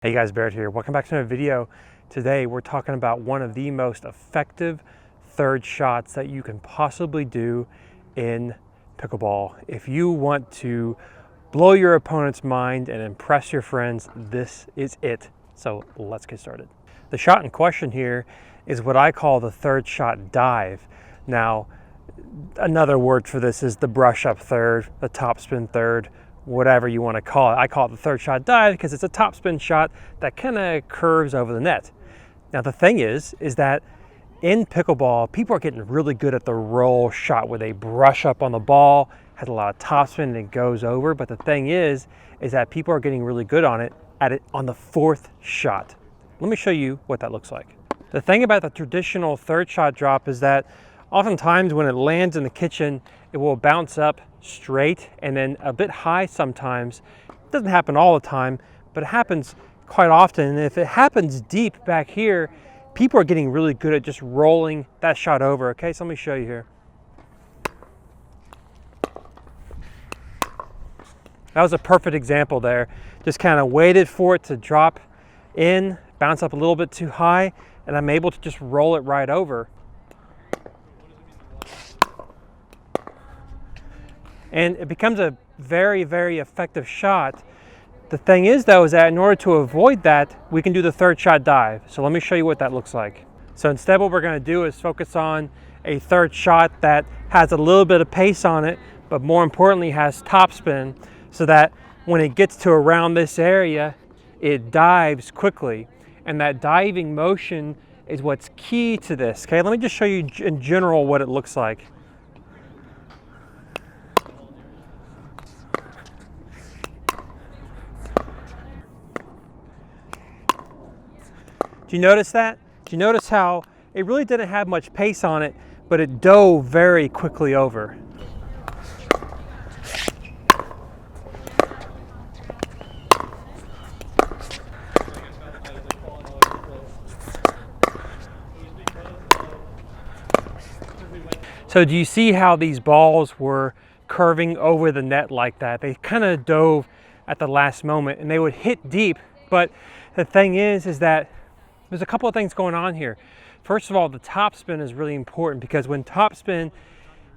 Hey guys, Barrett here. Welcome back to another video. Today we're talking about one of the most effective third shots that you can possibly do in pickleball. If you want to blow your opponent's mind and impress your friends, this is it. So let's get started. The shot in question here is what I call the third shot dive. Now, another word for this is the brush up third, the topspin third, whatever you want to call it. I call it the third shot dive because it's a topspin shot that kind of curves over the net. Now the thing is that in pickleball, people are getting really good at the roll shot where they brush up on the ball, has a lot of topspin and it goes over. But the thing is that people are getting really good at it on the fourth shot. Let me show you what that looks like. The thing about the traditional third shot drop is that oftentimes when it lands in the kitchen, it will bounce up straight and then a bit high sometimes. It doesn't happen all the time, but it happens quite often. And if it happens deep back here, people are getting really good at just rolling that shot over. Okay, so let me show you here. That was a perfect example there. Just kind of waited for it to drop in, bounce up a little bit too high, and I'm able to just roll it right over. And it becomes a very, very effective shot. The thing is though, is that in order to avoid that, we can do the third shot dive. So let me show you what that looks like. So instead what we're gonna do is focus on a third shot that has a little bit of pace on it, but more importantly has topspin, so that when it gets to around this area, it dives quickly. And that diving motion is what's key to this. Okay, let me just show you in general what it looks like. Do you notice that? Do you notice how it really didn't have much pace on it, but it dove very quickly over? So do you see how these balls were curving over the net like that? They kind of dove at the last moment and they would hit deep, but the thing is that there's a couple of things going on here. First of all, the topspin is really important because when topspin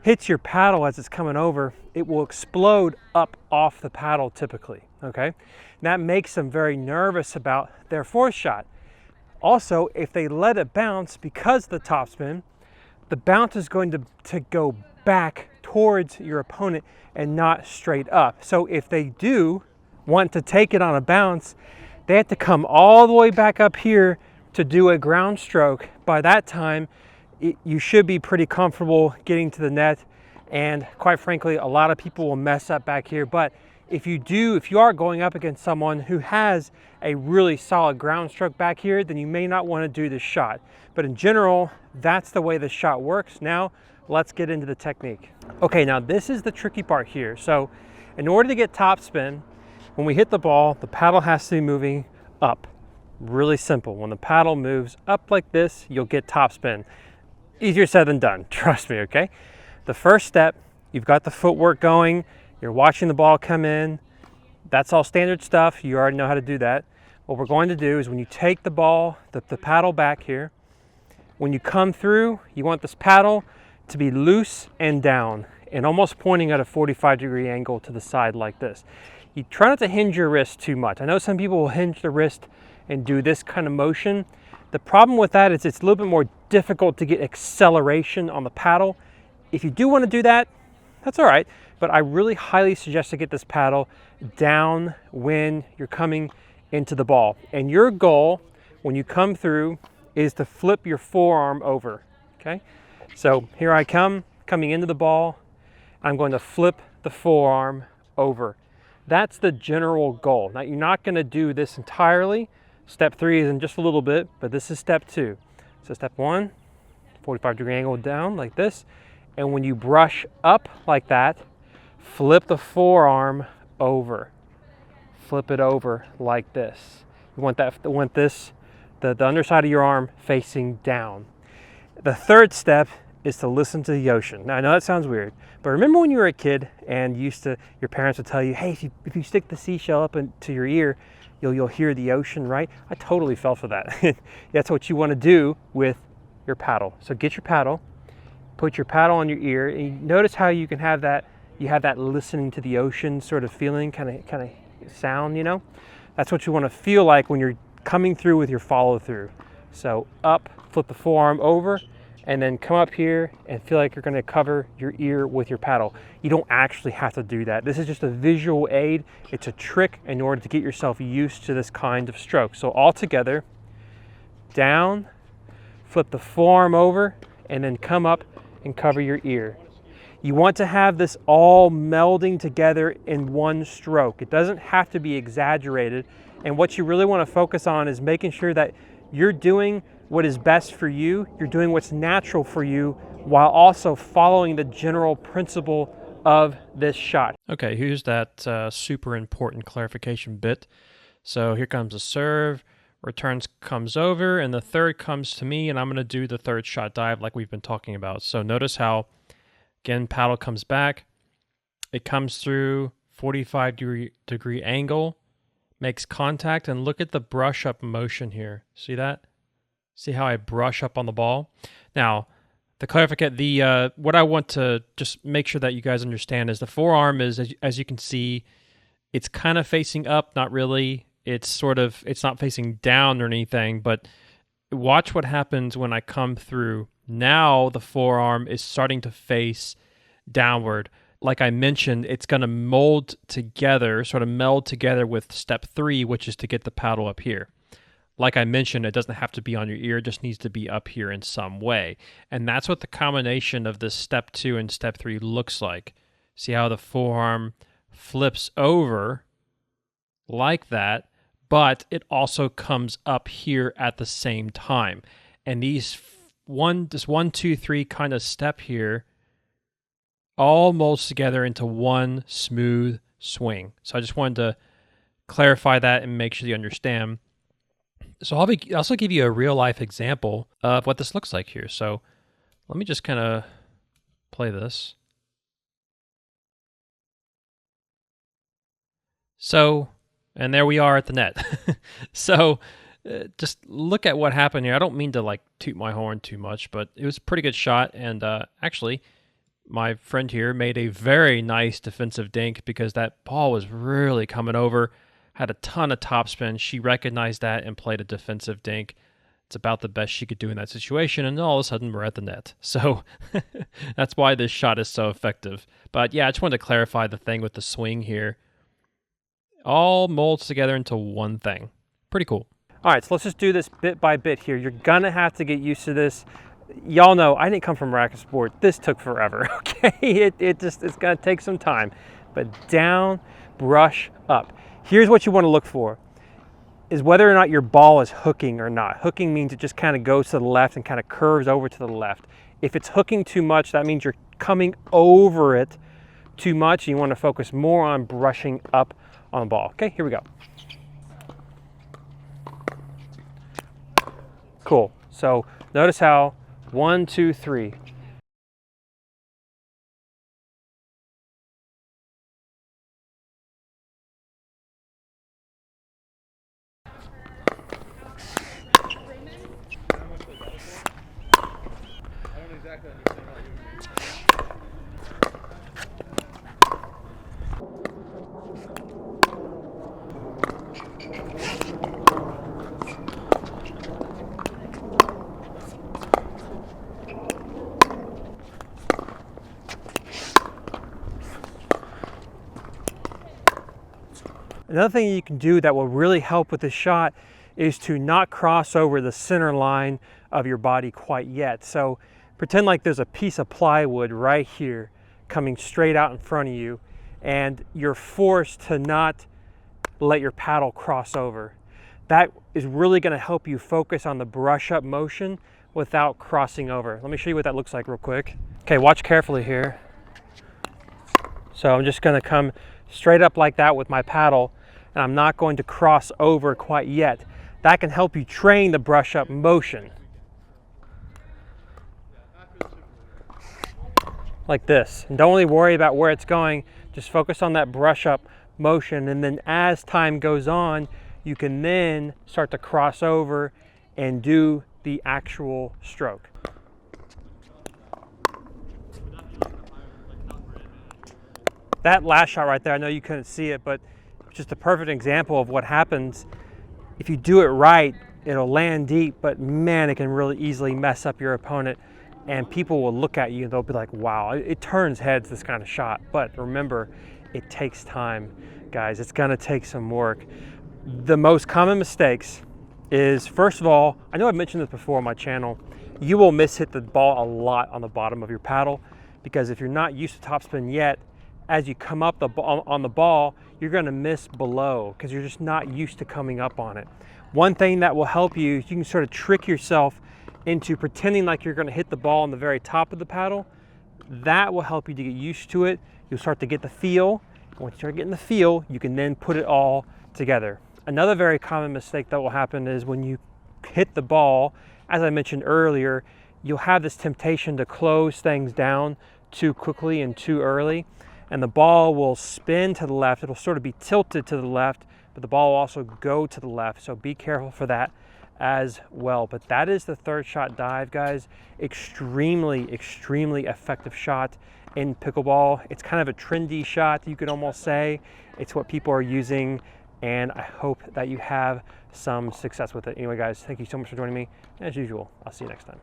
hits your paddle as it's coming over, it will explode up off the paddle typically, okay? And that makes them very nervous about their fourth shot. Also, if they let it bounce because of the topspin, the bounce is going to go back towards your opponent and not straight up. So if they do want to take it on a bounce, they have to come all the way back up here to do a ground stroke. By that time, you should be pretty comfortable getting to the net. And quite frankly, a lot of people will mess up back here. But if you are going up against someone who has a really solid ground stroke back here, then you may not want to do this shot. But in general, that's the way the shot works. Now, let's get into the technique. Okay, now this is the tricky part here. So in order to get topspin, when we hit the ball, the paddle has to be moving up. Really simple. When the paddle moves up like this, you'll get topspin. Easier said than done, trust me, okay? The first step, you've got the footwork going, you're watching the ball come in. That's all standard stuff. You already know how to do that. What we're going to do is when you take the ball, the paddle back here, when you come through, you want this paddle to be loose and down and almost pointing at a 45-degree angle to the side like this. You try not to hinge your wrist too much. I know some people will hinge the wrist and do this kind of motion. The problem with that is it's a little bit more difficult to get acceleration on the paddle. If you do want to do that, that's all right. But I really highly suggest to get this paddle down when you're coming into the ball. And your goal when you come through is to flip your forearm over, okay? So here I come, coming into the ball. I'm going to flip the forearm over. That's the general goal. Now, you're not going to do this entirely. Step 3 is in just a little bit, but this is step 2. So step 1, 45-degree angle down like this. And when you brush up like that, flip the forearm over. Flip it over like this. You want the underside of your arm facing down. The third step is to listen to the ocean. Now, I know that sounds weird, but remember when you were a kid and your parents would tell you, hey, if you stick the seashell up into your ear, you'll hear the ocean, right? I totally fell for that. That's what you want to do with your paddle. So get your paddle, put your paddle on your ear, and you notice how you can have that, you have that listening to the ocean sort of feeling, kind of sound, you know? That's what you want to feel like when you're coming through with your follow through. So up, flip the forearm over, and then come up here and feel like you're going to cover your ear with your paddle. You don't actually have to do that. This is just a visual aid. It's a trick in order to get yourself used to this kind of stroke. So all together, down, flip the forearm over, and then come up and cover your ear. You want to have this all melding together in one stroke. It doesn't have to be exaggerated. And what you really want to focus on is making sure that you're doing what is best for you, you're doing what's natural for you, while also following the general principle of this shot. Okay, here's that super important clarification bit. So here comes the serve, returns comes over, and the third comes to me, and I'm going to do the third shot dive like we've been talking about. So notice how, again, paddle comes back, it comes through 45-degree angle, makes contact, and look at the brush up motion here. See that? See how I brush up on the ball? Now, the clarification, what I want to just make sure that you guys understand is the forearm is, as you can see, it's kind of facing up, not really. It's not facing down or anything, but watch what happens when I come through. Now the forearm is starting to face downward. Like I mentioned, it's going to meld together with step 3, which is to get the paddle up here. Like I mentioned, it doesn't have to be on your ear, it just needs to be up here in some way. And that's what the combination of this step 2 and step 3 looks like. See how the forearm flips over like that, but it also comes up here at the same time. And this 1, 2, 3 kind of step here all molds together into one smooth swing. So I just wanted to clarify that and make sure you understand. So I'll also give you a real life example of what this looks like here. So let me just kind of play this. So, and there we are at the net. So just look at what happened here. I don't mean to like toot my horn too much, but it was a pretty good shot. And actually, my friend here made a very nice defensive dink because that ball was really coming over. Had a ton of topspin. She recognized that and played a defensive dink. It's about the best she could do in that situation, and all of a sudden we're at the net. So that's why this shot is so effective. But yeah, I just wanted to clarify the thing with the swing here. All molds together into one thing. Pretty cool. All right, so let's just do this bit by bit here. You're gonna have to get used to this. Y'all know I didn't come from racket sport. This took forever, okay? It's gonna take some time. But down, brush up. Here's what you want to look for, is whether or not your ball is hooking or not. Hooking means it just kind of goes to the left and kind of curves over to the left. If it's hooking too much, that means you're coming over it too much. You want to focus more on brushing up on the ball. Okay, here we go. Cool. So notice how 1, 2, 3. Another thing you can do that will really help with this shot is to not cross over the center line of your body quite yet. So pretend like there's a piece of plywood right here coming straight out in front of you, and you're forced to not let your paddle cross over. That is really going to help you focus on the brush up motion without crossing over. Let me show you what that looks like real quick. Okay, watch carefully here. So I'm just going to come straight up like that with my paddle, and I'm not going to cross over quite yet. That can help you train the brush up motion. Like this. And don't really worry about where it's going, just focus on that brush up motion, and then as time goes on, you can then start to cross over and do the actual stroke. That last shot right there, I know you couldn't see it, but just a perfect example of what happens if you do it right. It'll land deep, but man, it can really easily mess up your opponent, and people will look at you and they'll be like, wow, it turns heads, this kind of shot. But remember, it takes time, guys. It's gonna take some work. The most common mistakes is, first of all, I know I've mentioned this before on my channel, you will miss-hit the ball a lot on the bottom of your paddle, because if you're not used to topspin yet, as you come up on the ball, you're gonna miss below because you're just not used to coming up on it. One thing that will help you is you can sort of trick yourself into pretending like you're gonna hit the ball on the very top of the paddle. That will help you to get used to it. You'll start to get the feel. Once you start getting the feel, you can then put it all together. Another very common mistake that will happen is when you hit the ball, as I mentioned earlier, you'll have this temptation to close things down too quickly and too early, and the ball will spin to the left. It'll sort of be tilted to the left, but the ball will also go to the left, so be careful for that as well. But that is the third shot dive, guys. Extremely effective shot in pickleball. It's kind of a trendy shot, you could almost say. It's what people are using, and I hope that you have some success with it. Anyway, guys, thank you so much for joining me. As usual, I'll see you next time.